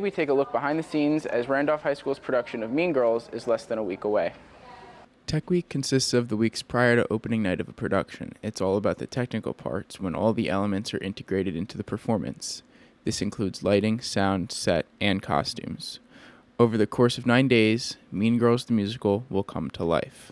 We take a look behind the scenes as Randolph High School's production of Mean Girls is less than a week away. Tech Week consists of the weeks prior to opening night of a production. It's all about the technical parts when all the elements are integrated into the performance. This includes lighting, sound, set, and costumes. Over the course of 9 days, Mean Girls the musical will come to life.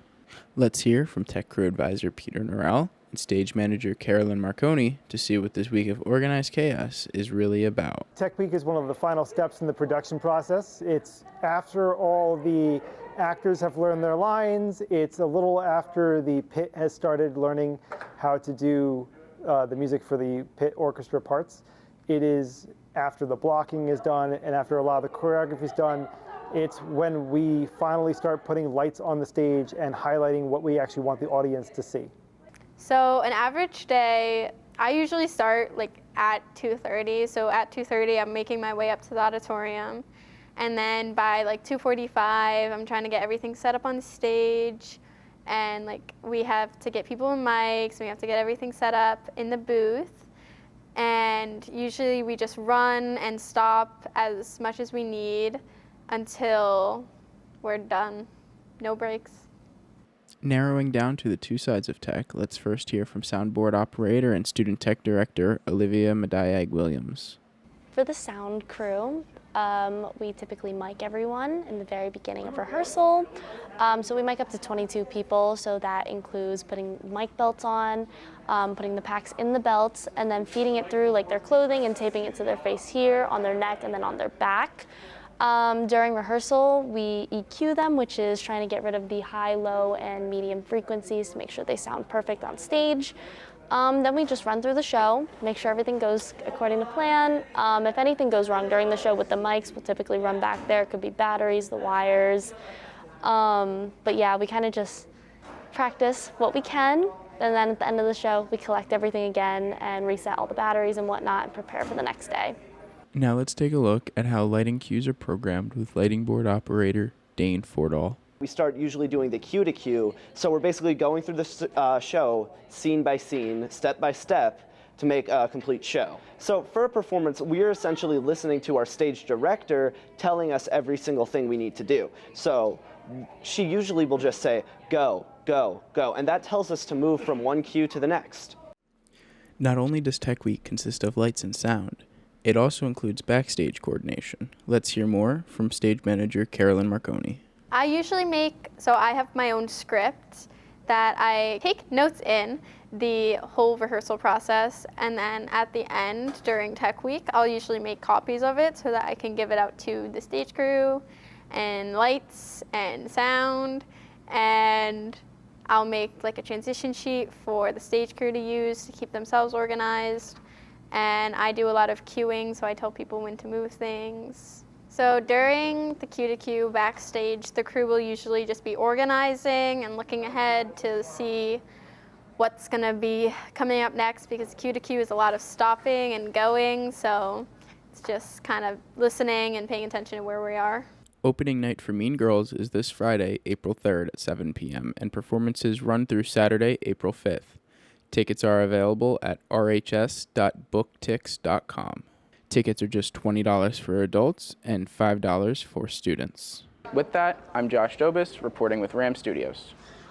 Let's hear from Tech Crew Advisor Peter Norrell and Stage Manager Carolyn Marconi to see what this week of organized chaos is really about. Tech Week is one of the final steps in the production process. It's after all the actors have learned their lines. It's a little after the pit has started learning how to do the music for the pit orchestra parts. It is after the blocking is done and after a lot of the choreography is done. It's when we finally start putting lights on the stage and highlighting what we actually want the audience to see. So an average day, I usually start at 2:30. So at 2:30, I'm making my way up to the auditorium. And then by 2:45, I'm trying to get everything set up on the stage. And we have to get people in mics, we have to get everything set up in the booth. And usually we just run and stop as much as we need until we're done. No breaks. Narrowing down to the two sides of tech, let's first hear from soundboard operator and student tech director Olivia Madiag-Williams. For the sound crew, we typically mic everyone in the very beginning of rehearsal. So we mic up to 22 people, so that includes putting mic belts on, putting the packs in the belts, and then feeding it through their clothing and taping it to their face here, on their neck, and then on their back. During rehearsal, we EQ them, which is trying to get rid of the high, low, and medium frequencies to make sure they sound perfect on stage. Then we just run through the show, make sure everything goes according to plan. If anything goes wrong during the show with the mics, we'll typically run back there. It could be batteries, the wires. But yeah, we kind of just practice what we can, and then at the end of the show, we collect everything again and reset all the batteries and whatnot and prepare for the next day. Now let's take a look at how lighting cues are programmed with lighting board operator Dane Fordall. We start usually doing the cue to cue, so we're basically going through the show scene by scene, step by step, to make a complete show. So for a performance, we're essentially listening to our stage director telling us every single thing we need to do. So she usually will just say, go, go, go, and that tells us to move from one cue to the next. Not only does Tech Week consist of lights and sound, it also includes backstage coordination. Let's hear more from stage manager Carolyn Marconi. I usually I have my own script that I take notes in the whole rehearsal process, and then at the end during Tech Week, I'll usually make copies of it so that I can give it out to the stage crew and lights and sound, and I'll make a transition sheet for the stage crew to use to keep themselves organized. And I do a lot of cueing, so I tell people when to move things. So during the cue to cue backstage, the crew will usually just be organizing and looking ahead to see what's going to be coming up next, because cue to cue is a lot of stopping and going, so it's just kind of listening and paying attention to where we are. Opening night for Mean Girls is this Friday, April 3rd at 7 p.m., and performances run through Saturday, April 5th. Tickets are available at rhs.booktix.com. Tickets are just $20 for adults and $5 for students. With that, I'm Josh Dobis, reporting with RAM Studios.